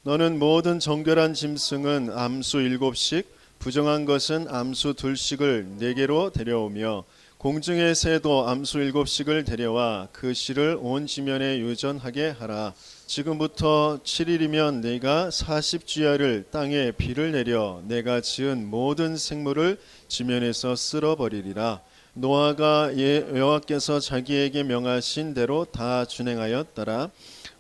너는 모든 정결한 짐승은 암수 7씩 부정한 것은 암수 2씩을 네게로 데려오며 공중의 새도 암수 7씩을 데려와 그 씨를 온 지면에 유전하게 하라. 지금부터 7일이면 내가 40주야를 땅에 비를 내려 내가 지은 모든 생물을 지면에서 쓸어버리리라. 노아가 여호와께서 자기에게 명하신 대로 다 준행하였더라.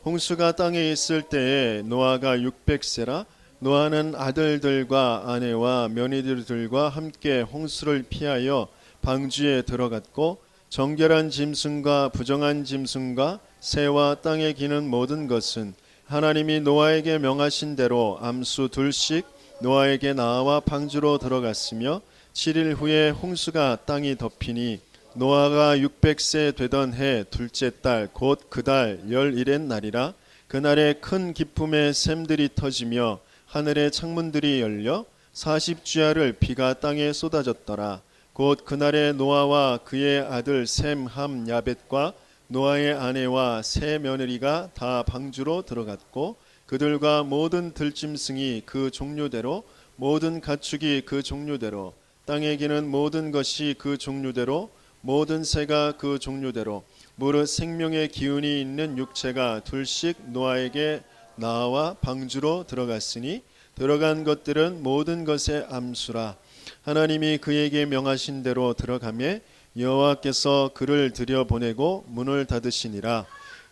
홍수가 땅에 있을 때에 노아가 600세라. 노아는 아들들과 아내와 며느리들과 함께 홍수를 피하여 방주에 들어갔고 정결한 짐승과 부정한 짐승과 새와 땅에 기는 모든 것은 하나님이 노아에게 명하신 대로 암수 2씩 노아에게 나와 방주로 들어갔으며 7일 후에 홍수가 땅이 덮이니 노아가 600세 되던 해 둘째 달 곧 그 달 11의 날이라. 그날에 큰 기쁨의 샘들이 터지며 하늘의 창문들이 열려 40주야를 비가 땅에 쏟아졌더라. 곧 그날에 노아와 그의 아들 셈, 함, 야벳과 노아의 아내와 세 며느리가 다 방주로 들어갔고 그들과 모든 들짐승이 그 종류대로 모든 가축이 그 종류대로 땅에 기는 모든 것이 그 종류대로 모든 새가 그 종류대로 무릇 생명의 기운이 있는 육체가 2씩 노아에게 나와 방주로 들어갔으니 들어간 것들은 모든 것의 암수라. 하나님이 그에게 명하신 대로 들어가매 여호와께서 그를 들여보내고 문을 닫으시니라.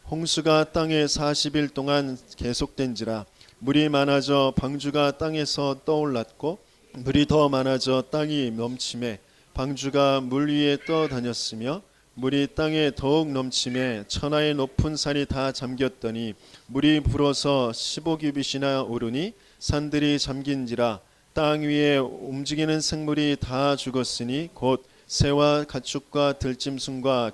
홍수가 땅에 40일 동안 계속된지라. 물이 많아져 방주가 땅에서 떠올랐고 물이 더 많아져 땅이 넘침에 방주가 물 위에 떠다녔으며 물이 땅에 더욱 넘침에 천하의 높은 산이 다 잠겼더니 물이 불어서 15규빗이나 오르니 산들이 잠긴지라. 땅 위에 움직이는 생물이 다 죽었으니 곧 새와 가축과 들짐승과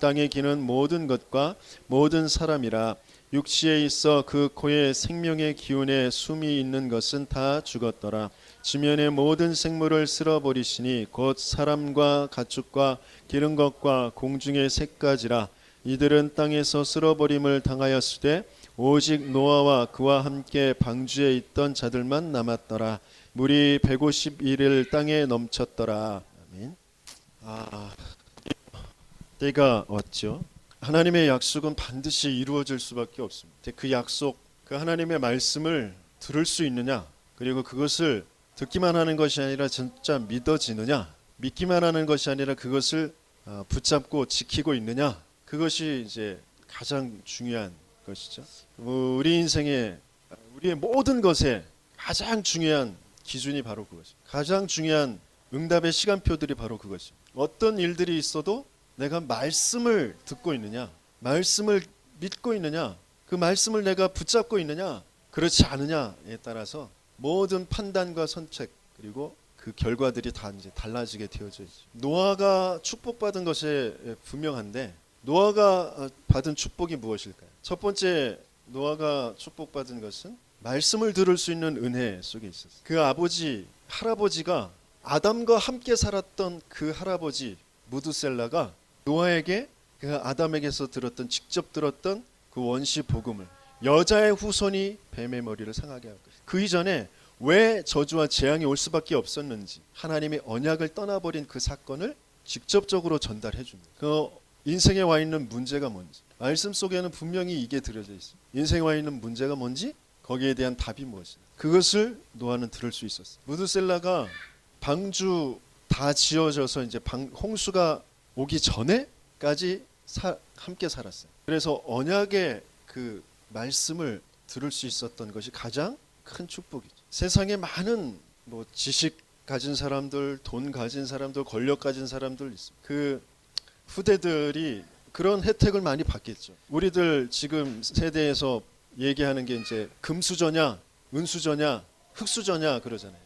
땅에 기는 모든 것과 모든 사람이라. 육지에 있어 그 코에 생명의 기운에 숨이 있는 것은 다 죽었더라. 지면의 모든 생물을 쓸어버리시니 곧 사람과 가축과 기른 것과 공중의 새까지라. 이들은 땅에서 쓸어버림을 당하였으되 오직 노아와 그와 함께 방주에 있던 자들만 남았더라. 물이 151일 땅에 넘쳤더라. 아멘. 때가 왔죠. 하나님의 약속은 반드시 이루어질 수밖에 없습니다. 그 약속, 그 하나님의 말씀을 들을 수 있느냐, 그리고 그것을 듣기만 하는 것이 아니라 진짜 믿어지느냐, 믿기만 하는 것이 아니라 그것을 붙잡고 지키고 있느냐, 그것이 이제 가장 중요한 것이죠. 우리 인생에 우리의 모든 것에 가장 중요한 기준이 바로 그것입니다. 가장 중요한 응답의 시간표들이 바로 그것입니다. 어떤 일들이 있어도 내가 말씀을 듣고 있느냐, 말씀을 믿고 있느냐, 그 말씀을 내가 붙잡고 있느냐, 그렇지 않느냐에 따라서 모든 판단과 선택 그리고 그 결과들이 다 이제 달라지게 되어져 있죠. 노아가 축복받은 것이 분명한데 노아가 받은 축복이 무엇일까요? 첫 번째 노아가 축복받은 것은 말씀을 들을 수 있는 은혜 속에 있었어요. 그 아버지, 할아버지가 아담과 함께 살았던 그 할아버지 무드셀라가 노아에게 그 아담에게서 직접 들었던 그 원시 복음을 여자의 후손이 뱀의 머리를 상하게 할 것이다. 그 이전에 왜 저주와 재앙이 올 수밖에 없었는지 하나님의 언약을 떠나버린 그 사건을 직접적으로 전달해 줍니다. 그 인생에 와 있는 문제가 뭔지 말씀 속에는 분명히 이게 들어져 있습니다. 인생에 와 있는 문제가 뭔지 거기에 대한 답이 무엇이냐 그것을 노아는 들을 수 있었어요. 무드셀라가 방주 다 지어져서 이제 홍수가 오기 전에까지 함께 살았어요. 그래서 언약의 그 말씀을 들을 수 있었던 것이 가장 큰 축복이죠. 세상에 많은 지식 가진 사람들, 돈 가진 사람들, 권력 가진 사람들 있습니다. 그 후대들이 그런 혜택을 많이 받겠죠. 우리들 지금 세대에서 얘기하는 게 이제 금수저냐, 은수저냐, 흙수저냐 그러잖아요.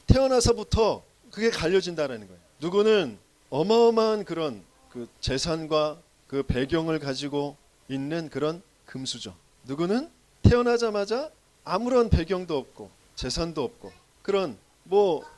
태어나서부터 그게 갈려진다라는 거예요. 누구는 어마어마한 그런 그 재산과 그 배경을 가지고 있는 그런 금수저. 누구는 태어나자마자 아무런 배경도 없고 재산도 없고 그런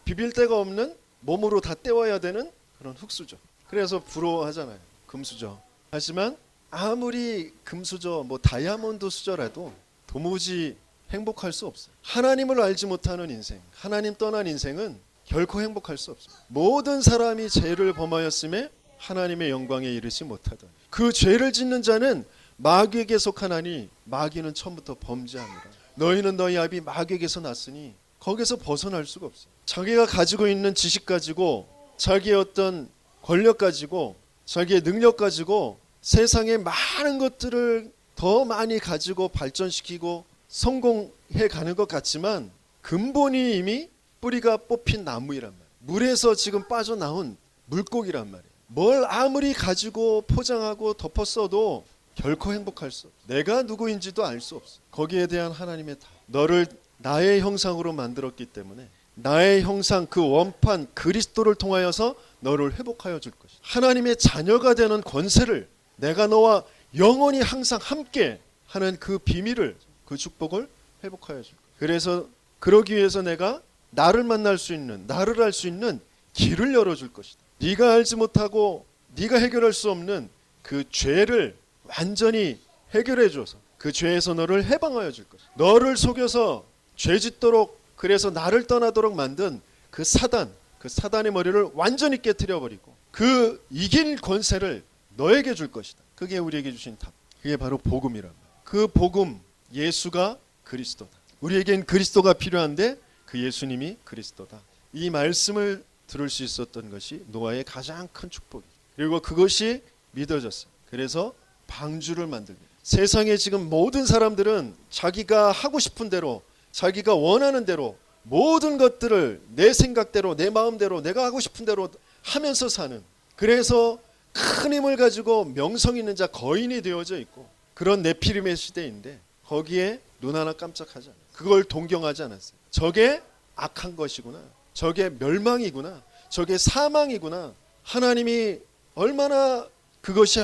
비빌 데가 없는 몸으로 다 때워야 되는 그런 흙수저. 그래서 부러워하잖아요. 금수저. 하지만 아무리 금수저 다이아몬드 수저라도 도무지 행복할 수 없어요. 하나님을 알지 못하는 인생, 하나님 떠난 인생은 결코 행복할 수 없습니다. 모든 사람이 죄를 범하였음에 하나님의 영광에 이르지 못하던 그 죄를 짓는 자는 마귀에게 속하나니 마귀는 처음부터 범죄합니다. 너희는 너희 아비 마귀에게서 났으니 거기서 벗어날 수가 없어요. 자기가 가지고 있는 지식 가지고 자기의 어떤 권력 가지고 자기의 능력 가지고 세상의 많은 것들을 더 많이 가지고 발전시키고 성공해 가는 것 같지만 근본이 이미 뿌리가 뽑힌 나무이란 말이에요. 물에서 지금 빠져나온 물고기란 말이에요. 뭘 아무리 가지고 포장하고 덮었어도 결코 행복할 수 없어. 내가 누구인지도 알 수 없어. 거기에 대한 하나님의 답. 너를 나의 형상으로 만들었기 때문에 나의 형상 그 원판 그리스도를 통하여서 너를 회복하여 줄 것이다. 하나님의 자녀가 되는 권세를 내가 너와 영원히 항상 함께 하는 그 비밀을 그 축복을 회복하여 줄 거야. 그래서 그러기 위해서 내가 나를 만날 수 있는 나를 알 수 있는 길을 열어줄 것이다. 네가 알지 못하고 네가 해결할 수 없는 그 죄를 완전히 해결해 줘서 그 죄에서 너를 해방하여 줄 것이다. 너를 속여서 죄 짓도록 그래서 나를 떠나도록 만든 그 사단의 머리를 완전히 깨트려 버리고 그 이길 권세를 너에게 줄 것이다. 그게 우리에게 주신 답. 그게 바로 복음이란 말이야. 그 복음 예수가 그리스도다. 우리에겐 그리스도가 필요한데 그 예수님이 그리스도다. 이 말씀을 들을 수 있었던 것이 노아의 가장 큰 축복이에요. 그리고 그것이 믿어졌어요. 그래서 방주를 만듭니다. 세상에 지금 모든 사람들은 자기가 하고 싶은 대로 자기가 원하는 대로 모든 것들을 내 생각대로 내 마음대로 내가 하고 싶은 대로 하면서 사는, 그래서 큰 힘을 가지고 명성 있는 자 거인이 되어져 있고 그런 네피림의 시대인데 거기에 눈 하나 깜짝하지 않아요. 그걸 동경하지 않았어요. 저게 악한 것이구나. 저게 멸망이구나. 저게 사망이구나. 하나님이 얼마나 그것이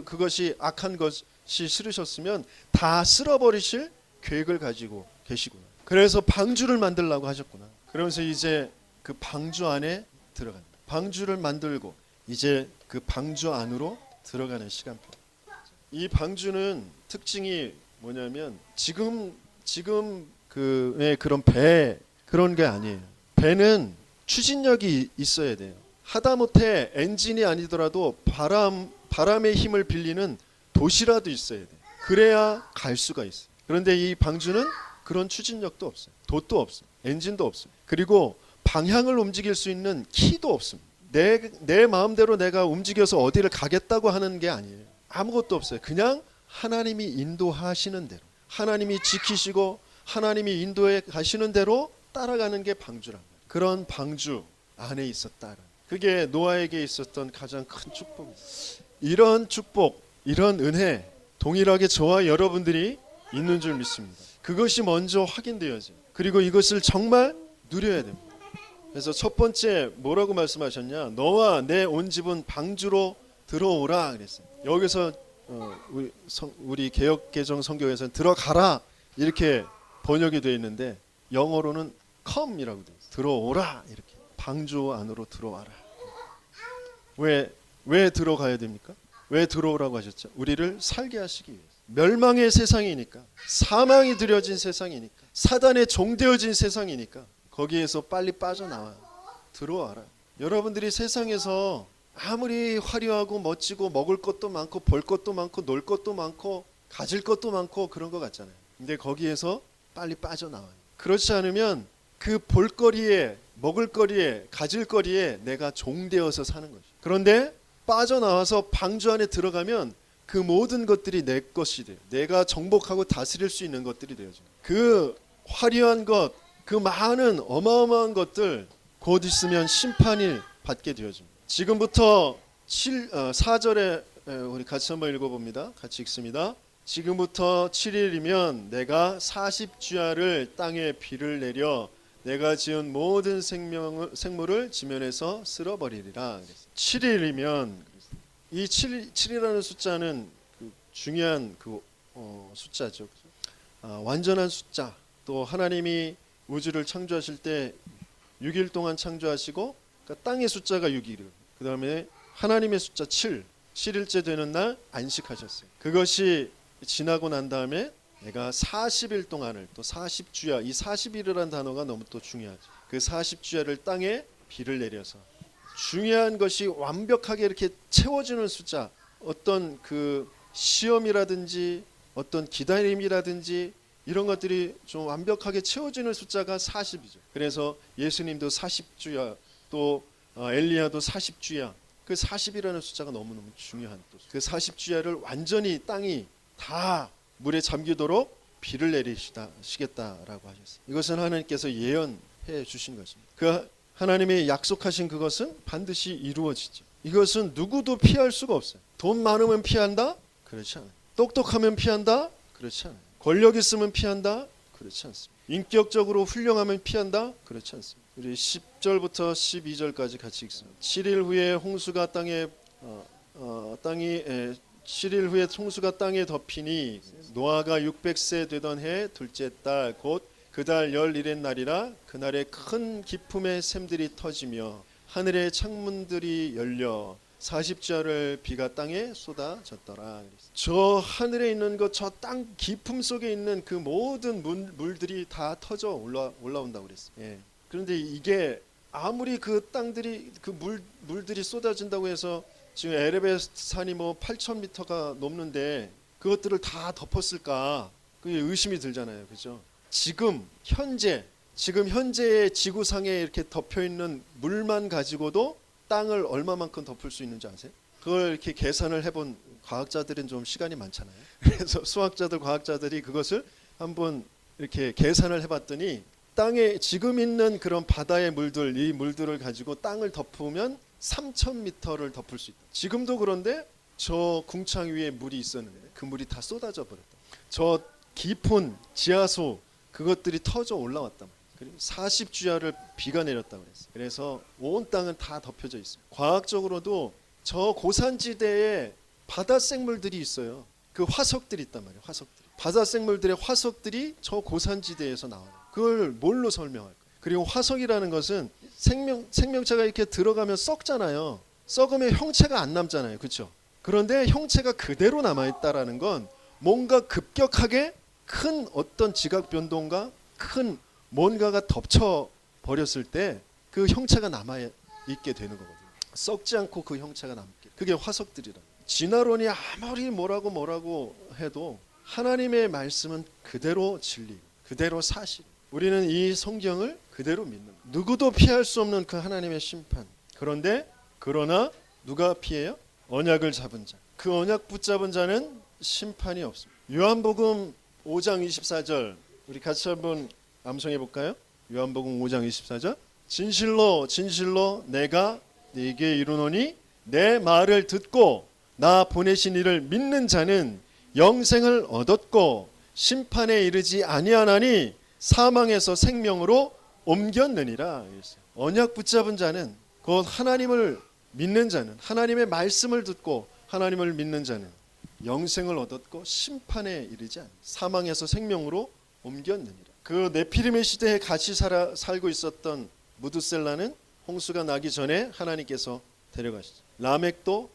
그것이 악한 것이 싫으셨으면 다 쓸어버리실 계획을 가지고 계시구나. 그래서 방주를 만들라고 하셨구나. 그러면서 이제 그 방주 안에 들어간다. 방주를 만들고 이제 그 방주 안으로 들어가는 시간표. 이 방주는 특징이 뭐냐면 지금 그의 그런 배 그런 게 아니에요. 배는 추진력이 있어야 돼요. 하다못해 엔진이 아니더라도 바람의 힘을 빌리는 돛이라도 있어야 돼요. 그래야 갈 수가 있어요. 그런데 이 방주는 그런 추진력도 없어요. 돛도 없어요. 엔진도 없어요. 그리고 방향을 움직일 수 있는 키도 없습니다. 내 마음대로 내가 움직여서 어디를 가겠다고 하는 게 아니에요. 아무것도 없어요. 그냥 하나님이 인도하시는 대로, 하나님이 지키시고 하나님이 인도해 가시는 대로 따라가는 게 방주란 말이에요. 그런 방주 안에 있었다. 그게 노아에게 있었던 가장 큰 축복입니다. 이런 축복, 이런 은혜 동일하게 저와 여러분들이 있는 줄 믿습니다. 그것이 먼저 확인되어져요. 그리고 이것을 정말 누려야 됩니다. 그래서 첫 번째 뭐라고 말씀하셨냐? 너와 내 온 집은 방주로 들어오라 그랬어요. 여기서 우리 개역개정 성경에서는 들어가라 이렇게 번역이 되어 있는데 영어로는 come이라고 되어 있어요. 들어오라 이렇게. 방주 안으로 들어와라. 왜 들어가야 됩니까? 왜 들어오라고 하셨죠? 우리를 살게 하시기 위해서. 멸망의 세상이니까, 사망이 들여진 세상이니까, 사단에 종되어진 세상이니까 거기에서 빨리 빠져나와. 들어와라. 여러분들이 세상에서 아무리 화려하고 멋지고 먹을 것도 많고 볼 것도 많고 놀 것도 많고 가질 것도 많고 그런 것 같잖아요. 근데 거기에서 빨리 빠져나와요. 그렇지 않으면 그 볼거리에 먹을거리에 가질거리에 내가 종되어서 사는 거죠. 그런데 빠져나와서 방주 안에 들어가면 그 모든 것들이 내 것이 돼요. 내가 정복하고 다스릴 수 있는 것들이 되어져요. 그 화려한 것, 그 많은 어마어마한 것들 곧 있으면 심판을 받게 되어집니다. 지금부터 4절에 우리 같이 한번 읽어봅니다. 같이 읽습니다. 지금부터 7일이면 내가 40주야를 땅에 비를 내려 내가 지은 모든 생물을 지면에서 쓸어버리리라. 7일이면 이 7이라는 숫자는 그 중요한 숫자죠. 완전한 숫자. 또 하나님이 우주를 창조하실 때 6일 동안 창조하시고 그러니까 땅의 숫자가 6일. 그 다음에 하나님의 숫자 7. 7일째 되는 날 안식하셨어요. 그것이 지나고 난 다음에 내가 40일 동안을 또 40주야, 이 40일이라는 단어가 너무 또 중요하죠. 그 40주야를 땅에 비를 내려서 중요한 것이 완벽하게 이렇게 채워지는 숫자, 어떤 그 시험이라든지 어떤 기다림이라든지 이런 것들이 좀 완벽하게 채워지는 숫자가 40이죠. 그래서 예수님도 40주야, 또 엘리야도 40주야. 그 40이라는 숫자가 너무너무 중요한 또 그 40주야를 완전히 땅이 다 물에 잠기도록 비를 내리시겠다라고 하셨어요. 이것은 하나님께서 예언해 주신 것입니다. 그 하나님이 약속하신 그것은 반드시 이루어지죠. 이것은 누구도 피할 수가 없어요. 돈 많으면 피한다? 그렇지 않아요. 똑똑하면 피한다? 그렇지 않아요. 권력 있으면 피한다? 그렇지 않습니다. 인격적으로 훌륭하면 피한다? 그렇지 않습니다. 우리 10절부터 12절까지 같이 읽습니다. 7일 후에 홍수가 땅에 7일 후에 홍수가 땅에 덮이니 노아가 600세 되던 해 둘째 달 곧 그달 11의 날이라 그날에 큰 기품의 샘들이 터지며 하늘의 창문들이 열려 40자를 비가 땅에 쏟아졌더라. 저 하늘에 있는 것, 저 땅 깊음 속에 있는 그 모든 물들이 다 터져 올라온다고 그랬어요. 예. 그런데 이게 아무리 그 땅들이 그 물들이 쏟아진다고 해서 지금 에레베스 산이 뭐 8,000m가 넘는데 그것들을 다 덮었을까? 그게 의심이 들잖아요, 그죠? 지금 현재의 지구상에 이렇게 덮여 있는 물만 가지고도 땅을 얼마만큼 덮을 수 있는지 아세요? 그걸 이렇게 계산을 해본 과학자들은 좀 시간이 많잖아요. 그래서 수학자들, 과학자들이 그것을 한번 이렇게 계산을 해봤더니 땅에 지금 있는 그런 바다의 물들, 이 물들을 가지고 땅을 덮으면 3,000m를 덮을 수 있다. 지금도 그런데 저 궁창 위에 물이 있었는데 그 물이 다 쏟아져 버렸다. 저 깊은 지하수 그것들이 터져 올라왔단 말이에요. 그리고 40주야를 비가 내렸다고 그랬어요. 그래서 온 땅은 다 덮여져 있어요. 과학적으로도 저 고산지대에 바다 생물들이 있어요. 그 화석들이 있단 말이에요. 화석들이. 바다 생물들의 화석들이 저 고산지대에서 나와요. 그걸 뭘로 설명할까요? 그리고 화석이라는 것은 생명체가 이렇게 들어가면 썩잖아요. 썩으면 형체가 안 남잖아요. 그렇죠? 그런데 형체가 그대로 남아있다라는 건 뭔가 급격하게 큰 어떤 지각 변동과 큰 뭔가가 덮쳐 버렸을 때 그 형체가 남아있게 되는 거거든요. 썩지 않고 그 형체가 남게. 그게 화석들이라. 진화론이 아무리 뭐라고 해도 하나님의 말씀은 그대로 진리, 그대로 사실. 우리는 이 성경을 그대로 믿는 거예요. 누구도 피할 수 없는 그 하나님의 심판. 그러나 누가 피해요? 언약을 잡은 자. 그 언약 붙잡은 자는 심판이 없습니다. 요한복음 5장 24절 우리 같이 한번 암송해 볼까요? 요한복음 5장 24절 진실로 진실로 내가 네게 이르노니 내 말을 듣고 나 보내신 이를 믿는 자는 영생을 얻었고 심판에 이르지 아니하나니 사망에서 생명으로 옮겼느니라. 언약 붙잡은 자는 곧 하나님을 믿는 자는 하나님의 말씀을 듣고 하나님을 믿는 자는 영생을 얻었고 심판에 이르지 않아 사망에서 생명으로 옮겼느니라. 그 네피림의 시대에 같이 살고 있었던 무드셀라는 홍수가 나기 전에 하나님께서 데려가시죠. 라멕도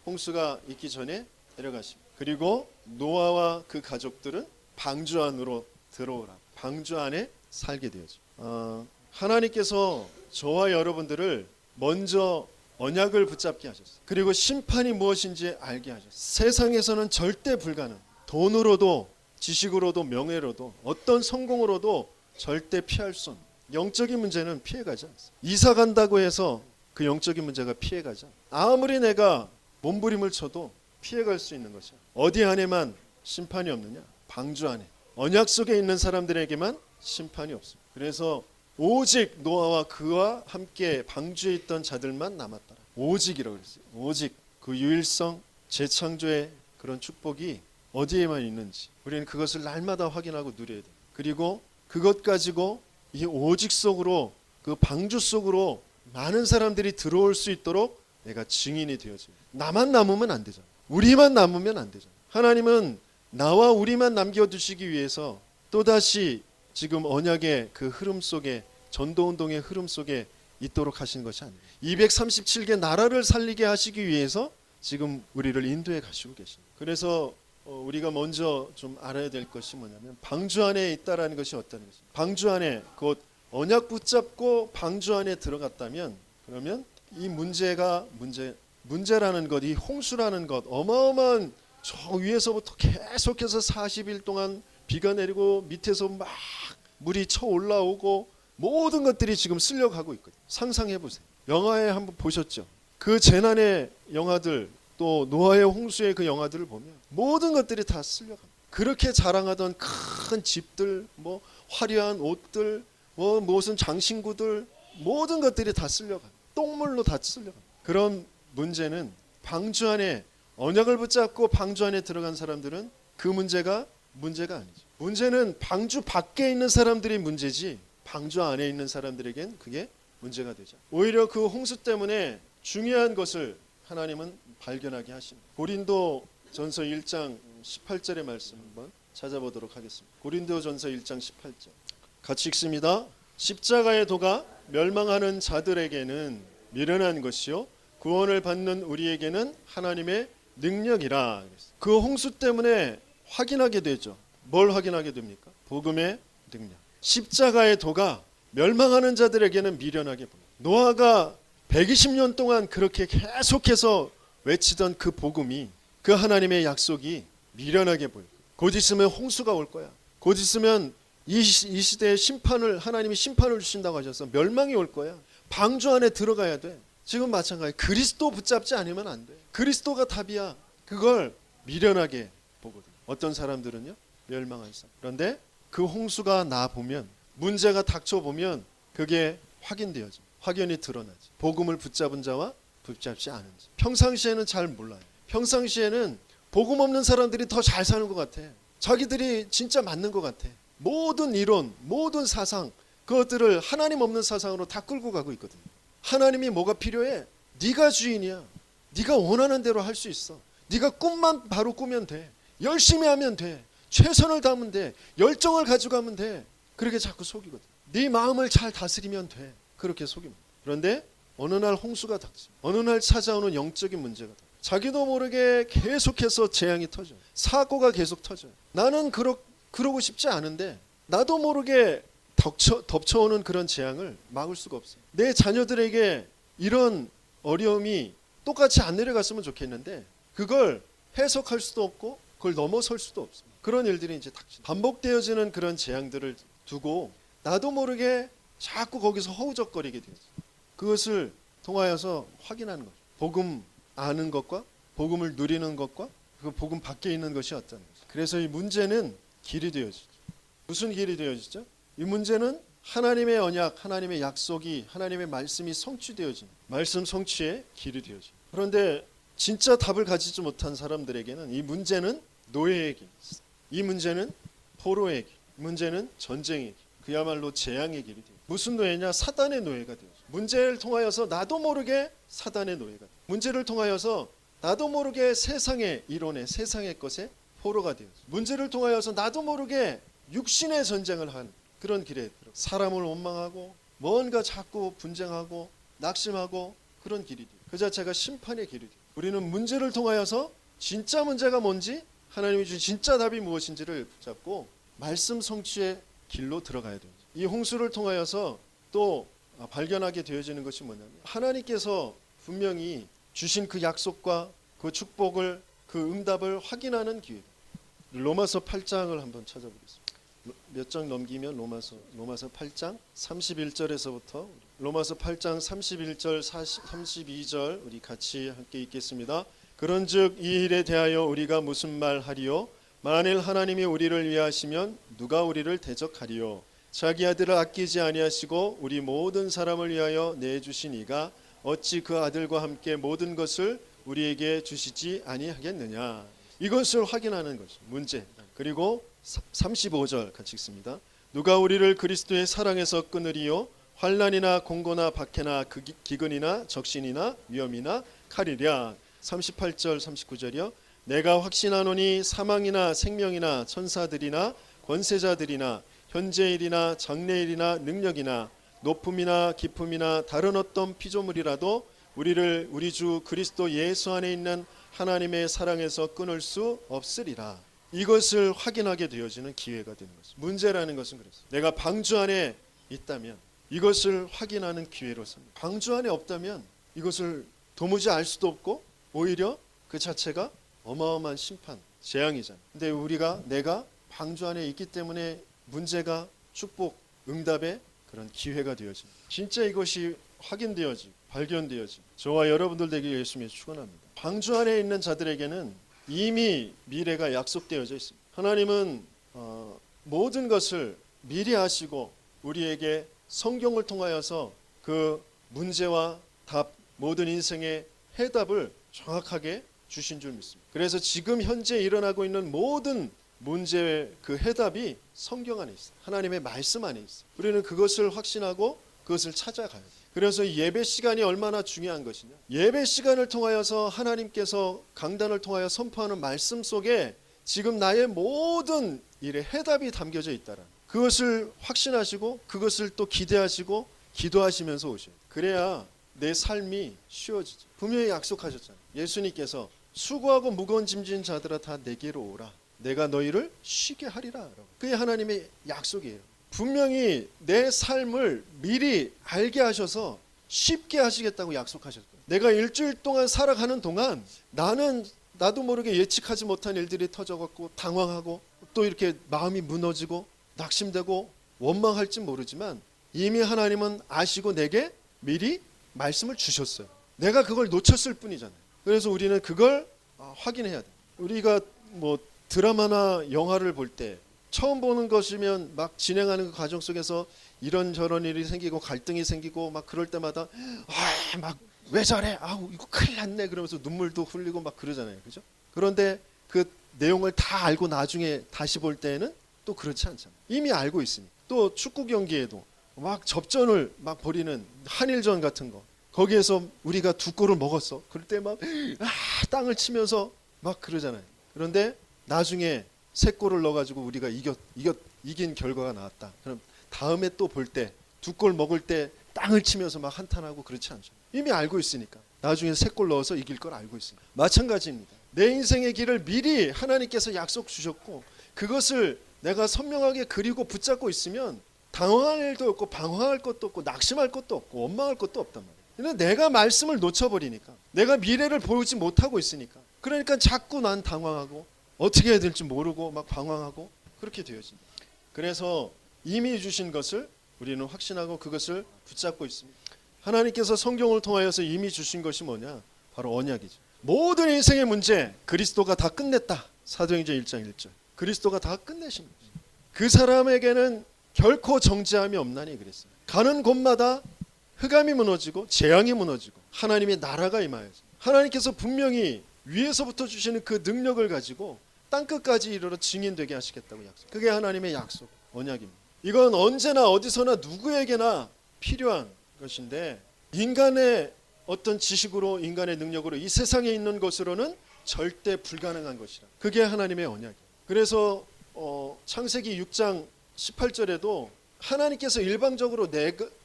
홍수가 있기 전에 데려가십니다. 그리고 노아와 그 가족들은 방주 안으로 들어오라. 방주 안에 살게 되었죠. 하나님께서 저와 여러분들을 먼저 언약을 붙잡게 하셨어요. 그리고 심판이 무엇인지 알게 하셨어요. 세상에서는 절대 불가능. 돈으로도 지식으로도 명예로도 어떤 성공으로도 절대 피할 수 없는 영적인 문제는 피해가지 않습니다. 이사 간다고 해서 그 영적인 문제가 피해가지 않아요. 아무리 내가 몸부림을 쳐도 피해갈 수 있는 것이야. 어디 안에만 심판이 없느냐? 방주 안에. 언약 속에 있는 사람들에게만 심판이 없습니다. 그래서 오직 노아와 그와 함께 방주에 있던 자들만 남았더라. 오직이라고 그랬어요. 오직 그 유일성 재창조의 그런 축복이 어디에만 있는지 우리는 그것을 날마다 확인하고 누려야 돼요. 그리고 그것 가지고 이 오직 속으로 그 방주 속으로 많은 사람들이 들어올 수 있도록 내가 증인이 되어줘요. 나만 남으면 안 되잖아. 우리만 남으면 안 되잖아. 하나님은 나와 우리만 남겨두시기 위해서 또다시 지금 언약의 그 흐름 속에 전도운동의 흐름 속에 있도록 하신 것이 아니에요. 237개 나라를 살리게 하시기 위해서 지금 우리를 인도해 가시고 계십니다. 그래서 우리가 먼저 좀 알아야 될 것이 뭐냐면 방주 안에 있다라는 것이 어떤 것입니까? 방주 안에 곧 언약 붙잡고 방주 안에 들어갔다면 그러면 이 문제라는 것, 이 홍수라는 것, 어마어마한 저 위에서부터 계속해서 40일 동안 비가 내리고 밑에서 막 물이 쳐 올라오고 모든 것들이 지금 쓸려가고 있거든요. 상상해 보세요. 영화에 한번 보셨죠? 그 재난의 영화들 또 노아의 홍수의 그 영화들을 보면 모든 것들이 다 쓸려갑니다. 그렇게 자랑하던 큰 집들, 뭐 화려한 옷들, 뭐 무슨 장신구들 모든 것들이 다 쓸려갑니다. 똥물로 다 쓸려갑니다. 그런 문제는 방주 안에 언약을 붙잡고 방주 안에 들어간 사람들은 그 문제가 아니죠. 문제는 방주 밖에 있는 사람들이 문제지 방주 안에 있는 사람들에겐 그게 문제가 되죠. 오히려 그 홍수 때문에 중요한 것을 하나님은 발견하게 하십니다. 고린도전서 1장 18절의 말씀 한번 찾아보도록 하겠습니다. 고린도전서 1장 18절 같이 읽습니다. 십자가의 도가 멸망하는 자들에게는 미련한 것이요 구원을 받는 우리에게는 하나님의 능력이라. 그 홍수 때문에 확인하게 되죠. 뭘 확인하게 됩니까? 복음의 능력. 십자가의 도가 멸망하는 자들에게는 미련하게 보여. 노아가 120년 동안 그렇게 계속해서 외치던 그 복음이, 그 하나님의 약속이 미련하게 보여. 곧 있으면 홍수가 올 거야. 곧 있으면 이 시대에 하나님이 심판을 주신다고 하셔서 멸망이 올 거야. 방주 안에 들어가야 돼. 지금 마찬가지. 그리스도 붙잡지 않으면 안 돼. 그리스도가 답이야. 그걸 미련하게 보거든. 어떤 사람들은요, 멸망한 사람. 그런데 그 홍수가 나 보면, 문제가 닥쳐 보면 그게 확인되어져. 확연히 드러나지. 복음을 붙잡은 자와 붙잡지 않은 자. 평상시에는 잘 몰라요. 평상시에는 복음 없는 사람들이 더 잘 사는 것 같아. 자기들이 진짜 맞는 것 같아. 모든 이론, 모든 사상, 그것들을 하나님 없는 사상으로 다 끌고 가고 있거든요. 하나님이 뭐가 필요해? 네가 주인이야. 네가 원하는 대로 할 수 있어. 네가 꿈만 바로 꾸면 돼. 열심히 하면 돼. 최선을 다하면 돼. 열정을 가져가면 돼. 그렇게 자꾸 속이거든. 네 마음을 잘 다스리면 돼. 그렇게 속입니다. 그런데 어느 날 홍수가 닥쳐. 어느 날 찾아오는 영적인 문제가 닥쳐. 자기도 모르게 계속해서 재앙이 터져. 사고가 계속 터져. 나는 그러고 싶지 않은데 나도 모르게 덮쳐오는 그런 재앙을 막을 수가 없어. 내 자녀들에게 이런 어려움이 똑같이 안 내려갔으면 좋겠는데 그걸 해석할 수도 없고 그걸 넘어설 수도 없어. 그런 일들이 이제 반복되어지는 그런 재앙들을 두고 나도 모르게 자꾸 거기서 허우적거리게 되었어. 그것을 통하여서 확인하는 거죠. 복음 아는 것과 복음을 누리는 것과 그 복음 밖에 있는 것이 어떤 거죠. 그래서 이 문제는 길이 되어지죠. 무슨 길이 되어지죠? 이 문제는 하나님의 언약, 하나님의 약속이, 하나님의 말씀이 성취되어진 말씀 성취의 길이 되어진. 그런데 진짜 답을 가지지 못한 사람들에게는 이 문제는 노예의 길, 이 문제는 포로의 길, 이 문제는 전쟁의 길, 그야말로 재앙의 길이 돼요. 무슨 노예냐? 사단의 노예가 돼요. 문제를 통하여서 나도 모르게 사단의 노예가 돼요. 문제를 통하여서 나도 모르게 세상의 이론에, 세상의 것에 포로가 돼요. 문제를 통하여서 나도 모르게 육신의 전쟁을 한 그런 길에 들어. 사람을 원망하고 뭔가 자꾸 분쟁하고 낙심하고 그런 길이 돼요. 그 자체가 심판의 길이 돼요. 우리는 문제를 통하여서 진짜 문제가 뭔지, 하나님이 주신 진짜 답이 무엇인지를 붙잡고 말씀 성취의 길로 들어가야 돼요. 이 홍수를 통하여서 또 발견하게 되어지는 것이 뭐냐면 하나님께서 분명히 주신 그 약속과 그 축복을, 그 응답을 확인하는 기회. 로마서 8장을 한번 찾아보겠습니다. 몇 장 넘기면 로마서 8장 31절에서부터 로마서 8장 31절 32절 우리 같이 함께 읽겠습니다. 그런즉 이 일에 대하여 우리가 무슨 말하리요? 만일 하나님이 우리를 위하시면 누가 우리를 대적하리요? 자기 아들을 아끼지 아니하시고 우리 모든 사람을 위하여 내주신 이가 어찌 그 아들과 함께 모든 것을 우리에게 주시지 아니하겠느냐. 이것을 확인하는 것이 문제. 그리고 35절 같이 읽습니다. 누가 우리를 그리스도의 사랑에서 끊으리요? 환난이나 공고나 박해나 기근이나 적신이나 위험이나 칼이랴. 38절 39절이요. 내가 확신하노니 사망이나 생명이나 천사들이나 권세자들이나 현재일이나 장래일이나 능력이나 높음이나 깊음이나 다른 어떤 피조물이라도 우리를 우리 주 그리스도 예수 안에 있는 하나님의 사랑에서 끊을 수 없으리라. 이것을 확인하게 되어지는 기회가 되는 것입니다. 문제라는 것은 그렇습니다. 내가 방주 안에 있다면 이것을 확인하는 기회로 삽니다. 방주 안에 없다면 이것을 도무지 알 수도 없고 오히려 그 자체가 어마어마한 심판, 재앙이잖아요. 근데 내가 방주 안에 있기 때문에 문제가 축복, 응답의 그런 기회가 되어집니다. 진짜 이것이 확인되어지고 발견되어지고 저와 여러분들 되기 열심히 축원합니다. 방주 안에 있는 자들에게는 이미 미래가 약속되어져 있습니다. 하나님은 모든 것을 미리 아시고 우리에게 성경을 통하여서 그 문제와 답, 모든 인생의 해답을 정확하게 주신 줄 믿습니다. 그래서 지금 현재 일어나고 있는 모든 문제의 그 해답이 성경 안에 있어요. 하나님의 말씀 안에 있어요. 우리는 그것을 확신하고 그것을 찾아가야 돼요. 그래서 예배 시간이 얼마나 중요한 것이냐. 예배 시간을 통하여서 하나님께서 강단을 통하여 선포하는 말씀 속에 지금 나의 모든 일의 해답이 담겨져 있다라. 그것을 확신하시고 그것을 또 기대하시고 기도하시면서 오셔요. 그래야 내 삶이 쉬워지죠. 분명히 약속하셨잖아요. 예수님께서 수고하고 무거운 짐진 자들아 다 내게로 오라. 내가 너희를 쉬게 하리라. 그게 하나님의 약속이에요. 분명히 내 삶을 미리 알게 하셔서 쉽게 하시겠다고 약속하셨어요. 내가 일주일 동안 살아가는 동안 나도 모르게 예측하지 못한 일들이 터져갖고 당황하고 또 이렇게 마음이 무너지고 낙심되고 원망할지 모르지만 이미 하나님은 아시고 내게 미리 말씀을 주셨어요. 내가 그걸 놓쳤을 뿐이잖아요. 그래서 우리는 그걸 확인해야 돼요. 우리가 뭐 드라마나 영화를 볼 때 처음 보는 것이면 막 진행하는 그 과정 속에서 이런저런 일이 생기고 갈등이 생기고 막 그럴 때마다 막 왜 저래? 이거 큰일 났네. 그러면서 눈물도 흘리고 막 그러잖아요. 그죠? 그런데 그 내용을 다 알고 나중에 다시 볼 때에는 또 그렇지 않잖아요. 이미 알고 있으니까. 또 축구 경기에도 막 접전을 막 벌이는 한일전 같은 거. 거기에서 우리가 2골을 먹었어. 그럴 때 막 땅을 치면서 막 그러잖아요. 그런데 나중에 3골을 넣어가지고 우리가 이긴 결과가 나왔다. 그럼 다음에 또 볼 때 2골 먹을 때 땅을 치면서 막 한탄하고 그렇지 않죠. 이미 알고 있으니까. 나중에 3골 넣어서 이길 걸 알고 있으니까. 마찬가지입니다. 내 인생의 길을 미리 하나님께서 약속 주셨고 그것을 내가 선명하게 그리고 붙잡고 있으면 당황할 일도 없고 방황할 것도 없고 낙심할 것도 없고 원망할 것도 없단 말이에요. 근데 내가 말씀을 놓쳐버리니까 내가 미래를 보지 못하고 있으니까 그러니까 자꾸 난 당황하고 어떻게 해야 될지 모르고 막 방황하고 그렇게 되어집니다. 그래서 이미 주신 것을 우리는 확신하고 그것을 붙잡고 있습니다. 하나님께서 성경을 통하여서 이미 주신 것이 뭐냐? 바로 언약이죠. 모든 인생의 문제 그리스도가 다 끝냈다. 사도행전 1장 1절. 그리스도가 다 끝내신 거죠. 그 사람에게는 결코 정죄함이 없나니 그랬어요. 가는 곳마다 흑암이 무너지고 재앙이 무너지고 하나님의 나라가 임하여서 하나님께서 분명히 위에서부터 주시는 그 능력을 가지고 땅끝까지 이르러 증인되게 하시겠다고 약속. 그게 하나님의 약속, 언약입니다. 이건 언제나 어디서나 누구에게나 필요한 것인데 인간의 어떤 지식으로 인간의 능력으로 이 세상에 있는 것으로는 절대 불가능한 것이라. 그게 하나님의 언약이에요. 그래서 창세기 6장 18절에도 하나님께서 일방적으로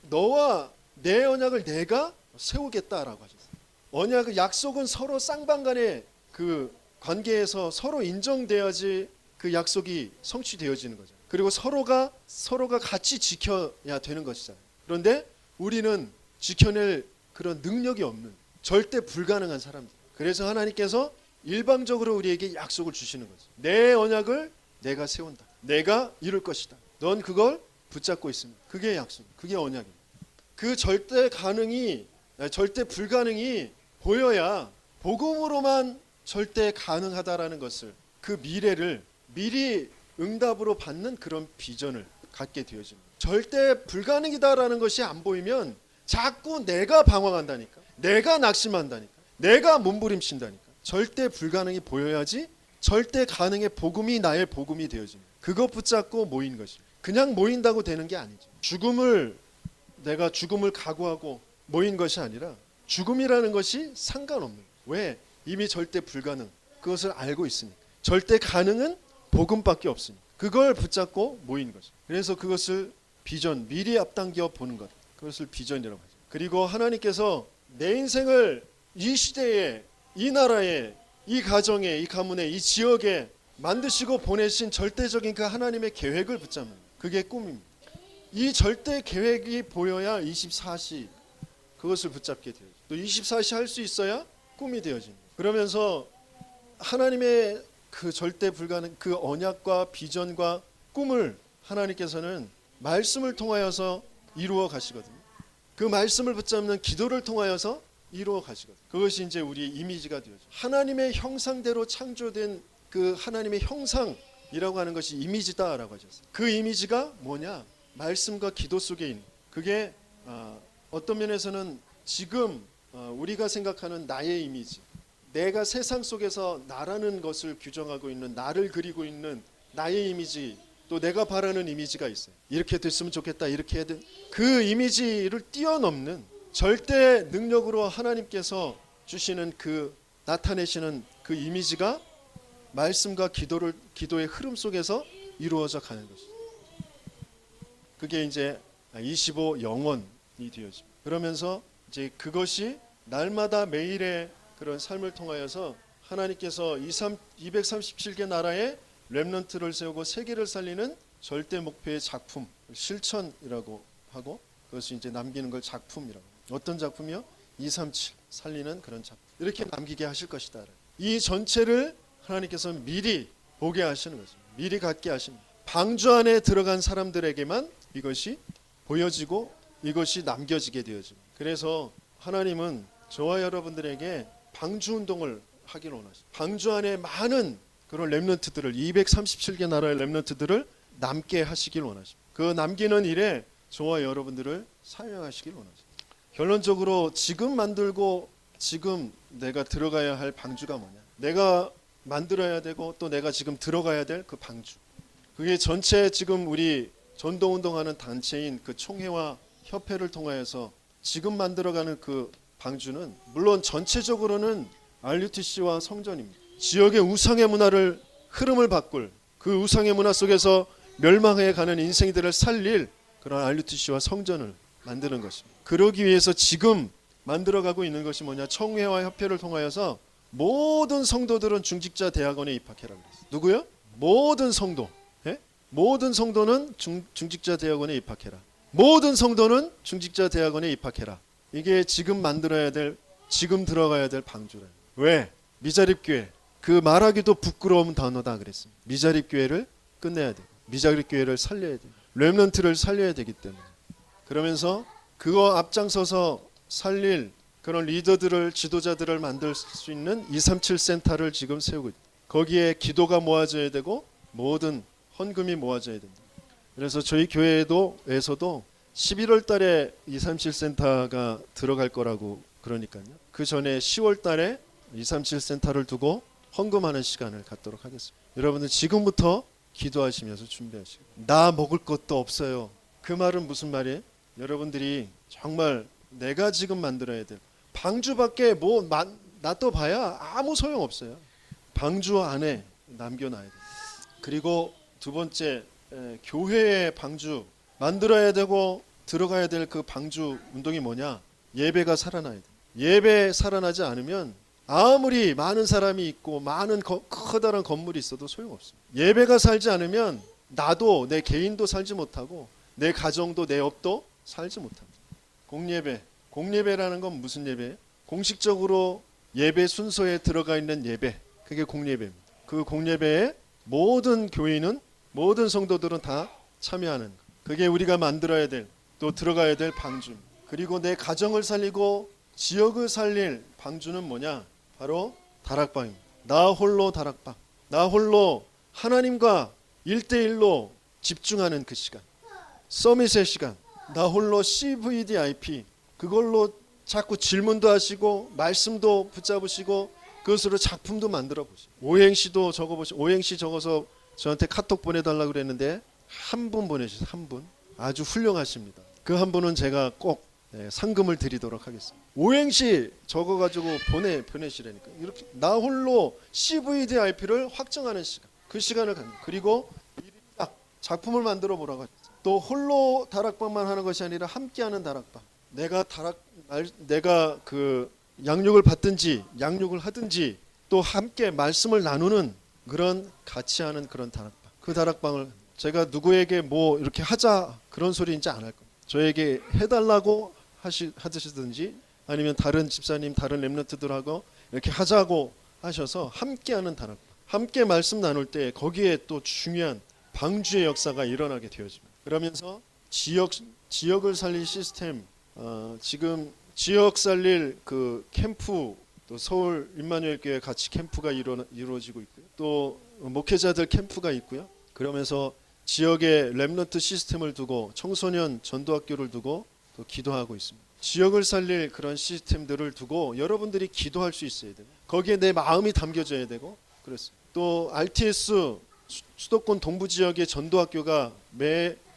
너와 내 언약을 내가 세우겠다라고 하셨어요. 언약의 약속은 서로 쌍방간의 그 관계에서 서로 인정돼야지 그 약속이 성취되어지는 거죠. 그리고 서로가 같이 지켜야 되는 것이잖아요. 그런데 우리는 지켜낼 그런 능력이 없는 절대 불가능한 사람들. 그래서 하나님께서 일방적으로 우리에게 약속을 주시는 거죠. 내 언약을 내가 세운다. 내가 이룰 것이다. 넌 그걸 붙잡고 있습니다. 그게 약속. 그게 언약입니다. 그 절대 불가능이 보여야 복음으로만 절대 가능하다라는 것을 그 미래를 미리 응답으로 받는 그런 비전을 갖게 되어집니다. 절대 불가능이다라는 것이 안 보이면 자꾸 내가 방황한다니까. 내가 낙심한다니까. 내가 몸부림친다니까. 절대 불가능이 보여야지 절대 가능의 복음이 나의 복음이 되어집니다. 그것 붙잡고 모인 것이 그냥 모인다고 되는 게 아니죠. 내가 죽음을 각오하고 모인 것이 아니라 죽음이라는 것이 상관없는 거예요. 왜? 이미 절대 불가능 그것을 알고 있으니까. 절대 가능은 복음밖에 없으니까. 그걸 붙잡고 모인 거죠. 그래서 그것을 비전, 미리 앞당겨 보는 것. 그것을 비전이라고 하죠. 그리고 하나님께서 내 인생을 이 시대에 이 나라에 이 가정에, 이 가문에, 이 지역에 만드시고 보내신 절대적인 그 하나님의 계획을 붙잡는, 그게 꿈입니다. 이 절대 계획이 보여야 24시 그것을 붙잡게 돼요. 또 24시 할 수 있어야 꿈이 되어집니다. 그러면서 하나님의 그 절대 불가능 그 언약과 비전과 꿈을 하나님께서는 말씀을 통하여서 이루어 가시거든요. 그 말씀을 붙잡는 기도를 통하여서 이루어 가시거든요. 그것이 이제 우리 이미지가 되어져. 하나님의 형상대로 창조된 그 하나님의 형상이라고 하는 것이 이미지다라고 하셨어요. 그 이미지가 뭐냐? 말씀과 기도 속에 있는. 그게 어떤 면에서는 지금 우리가 생각하는 나의 이미지, 내가 세상 속에서 나라는 것을 규정하고 있는, 나를 그리고 있는 나의 이미지, 또 내가 바라는 이미지가 있어요. 이렇게 됐으면 좋겠다, 이렇게 해야 돼. 그 이미지를 뛰어넘는 절대 능력으로 하나님께서 주시는 그 나타내시는 그 이미지가 말씀과 기도의 흐름 속에서 이루어져 가는 것이죠. 그게 이제 25 영원이 되어집니다. 그러면서 이제 그것이 날마다 매일의 그런 삶을 통하여서 하나님께서 237개 나라의 렘넌트를 세우고 세계를 살리는 절대 목표의 작품, 실천이라고 하고, 그것을 이제 남기는 걸 작품이라고. 어떤 작품이요? 237 살리는 그런 작품. 이렇게 남기게 하실 것이다. 이 전체를 하나님께서 미리 보게 하시는 거죠. 미리 갖게 하십니다. 방주 안에 들어간 사람들에게만 이것이 보여지고 이것이 남겨지게 되어집니다. 그래서 하나님은 저와 여러분들에게 방주 운동을 하기를 원하십니다. 방주 안에 많은 그런 렘넌트들을, 237개 나라의 렘넌트들을 남게 하시길 원하십니다. 그 남기는 일에 저와 여러분들을 사용하시길 원하십니다. 결론적으로 지금 만들고 지금 내가 들어가야 할 방주가 뭐냐? 내가 만들어야 되고 또 내가 지금 들어가야 될 그 방주. 그게 전체 지금 우리 전도운동하는 단체인 그 총회와 협회를 통하여서 지금 만들어가는 그 방주는 물론 전체적으로는 RUTC와 성전입니다. 지역의 우상의 문화를 흐름을 바꿀, 그 우상의 문화 속에서 멸망해 가는 인생들을 살릴 그런 RUTC와 성전을 만드는 것입니다. 그러기 위해서 지금 만들어가고 있는 것이 뭐냐? 청회와 협회를 통하여서 모든 성도들은 중직자 대학원에 입학해라 그랬어요. 누구요? 모든 성도. 예? 모든 성도는 중직자 대학원에 입학해라. 모든 성도는 중직자 대학원에 입학해라. 이게 지금 만들어야 될, 지금 들어가야 될 방주래요. 왜? 미자립교회. 그 말하기도 부끄러운 단어다 그랬습니다. 미자립교회를 끝내야 돼. 미자립교회를 살려야 돼. 렘넌트를 살려야 되기 때문에. 그러면서 그거 앞장서서 살릴 그런 리더들을, 지도자들을 만들 수 있는 237 센터를 지금 세우고 있다. 거기에 기도가 모아져야 되고 모든 헌금이 모아져야 된다. 그래서 저희 교회에서도 11월 달에 237 센터가 들어갈 거라고 그러니까요. 그 전에 10월 달에 237 센터를 두고 헌금하는 시간을 갖도록 하겠습니다. 여러분들 지금부터 기도하시면서 준비하시고. 나 먹을 것도 없어요. 그 말은 무슨 말이에요? 여러분들이 정말 내가 지금 만들어야 될 방주밖에 뭐 놔둬봐야 아무 소용 없어요. 방주 안에 남겨놔야 돼요. 그리고 두 번째, 교회의 방주 만들어야 되고 들어가야 될 그 방주 운동이 뭐냐? 예배가 살아나야 돼요. 예배 살아나지 않으면 아무리 많은 사람이 있고 많은 커다란 건물이 있어도 소용없습니다. 예배가 살지 않으면 나도, 내 개인도 살지 못하고 내 가정도 내 업도 살지 못합니다. 공예배라는 건 무슨 예배예요? 공식적으로 예배 순서에 들어가 있는 예배, 그게 공예배입니다. 그 공예배에 모든 교인은, 모든 성도들은 다 참여하는 것. 그게 우리가 만들어야 될, 또 들어가야 될 방주입니다. 그리고 내 가정을 살리고 지역을 살릴 방주는 뭐냐? 바로 다락방입니다. 나 홀로 다락방. 나 홀로 하나님과 1대1로 집중하는 그 시간. 서밋의 시간. 나 홀로 CVDIP. 그걸로 자꾸 질문도 하시고 말씀도 붙잡으시고 그것으로 작품도 만들어 보시고 오행시도 적어보시고, 오행시 적어서 저한테 카톡 보내달라고 그랬는데 한 분 보내주세요. 한 분. 아주 훌륭하십니다. 그 한 분은 제가 꼭 상금을 드리도록 하겠습니다. 오행시 적어가지고 보내시라니까. 이렇게 나 홀로 CVDIP를 확정하는 시간. 그 시간을 갖는. 그리고 딱 작품을 만들어 보라고 하셨어요. 또 홀로 다락방만 하는 것이 아니라 함께하는 다락방. 내가 그 양육을 받든지 양육을 하든지 또 함께 말씀을 나누는 그런 같이 하는 그런 다락방. 그 다락방을 제가 누구에게 뭐 이렇게 하자 그런 소리 이제 안 할 겁니다. 저에게 해달라고 하시든지 아니면 다른 집사님 다른 렘넌트들하고 이렇게 하자고 하셔서 함께하는 다락방. 함께 말씀 나눌 때 거기에 또 중요한 방주의 역사가 일어나게 되어집니다. 그러면서 지역을 살릴 시스템, 지금 지역 살릴 그 캠프, 또 서울 임마누엘 교회 같이 캠프가 이루어지고 있고요. 또 목회자들 캠프가 있고요. 그러면서 지역의 렘넌트 시스템을 두고 청소년 전도학교를 두고 또 기도하고 있습니다. 지역을 살릴 그런 시스템들을 두고 여러분들이 기도할 수 있어야 돼요. 거기에 내 마음이 담겨져야 되고 그렇습니다. 또 RTS 수도권 동부 지역의 전도학교가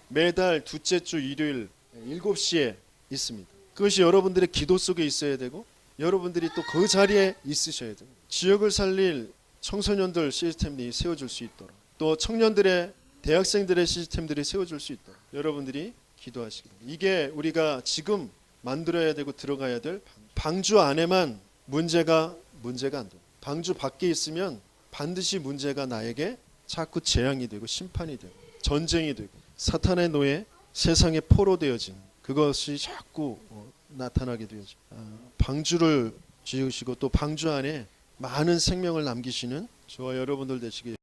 매달 둘째 주 일요일 7시에 있습니다. 그것이 여러분들의 기도 속에 있어야 되고 여러분들이 또 그 자리에 있으셔야 돼요. 지역을 살릴 청소년들 시스템이 세워질 수 있도록 또 청년들의 대학생들의 시스템들이 세워질 수 있도록 여러분들이 기도하시기 바랍니다. 이게 우리가 지금 만들어야 되고 들어가야 될 방주 안에만 문제가 안 돼요. 방주 밖에 있으면 반드시 문제가 나에게 자꾸 재앙이 되고 심판이 되고 전쟁이 되고 사탄의 노예 세상에 포로되어진 그것이 자꾸 나타나게 되어져. 방주를 지으시고 또 방주 안에 많은 생명을 남기시는 저와 여러분들 되시기